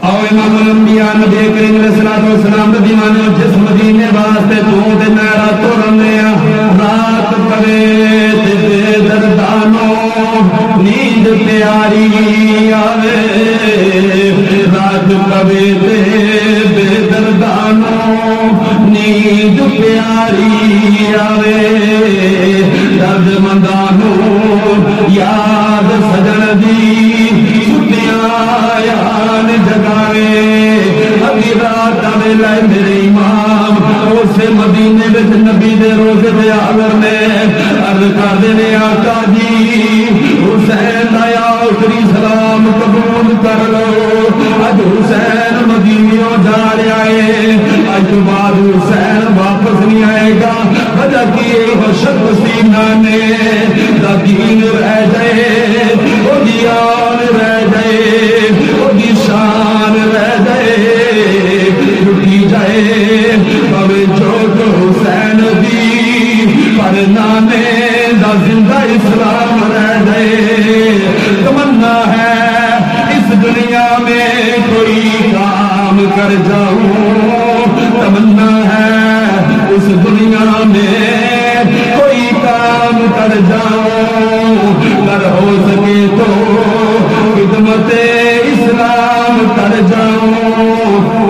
اور امام الانبیاء نبی کریم علیہ الصلوۃ والسلام دے دیوانے جس مدینے واسطے تو تے میرا تورنے رات پوے تے بے دردانو نیند پیاری آوے رات پوے تے بے دردانو نیند پیاری آوے درد مندانو یاد سجن دی یان جگاوے ابھی رات آوے لائے میرے امام اسے مدینے بچ نبی دے روزے دے آور میں عرض کر دے آقا جی حسین آیا اتری سلام قبول کر لو اج حسین مدینیوں جا رہا ہے اج بعد حسین واپس نہیں آئے گا وجہ کی وشک سینہ نے دین رہ جائے وہ دیان رہ جائے وہ دی شان رہ جائے لٹی جائے پوے چوٹ حسین دی پر نانے دا زندہ اسلام رہ جائے تمنا ہے اس دنیا میں کوئی کام کر جاؤں تمنا ہے اس دنیا میں کوئی کام کر جاؤں اگر ہو سکے تو خدمت اسلام کر جاؤں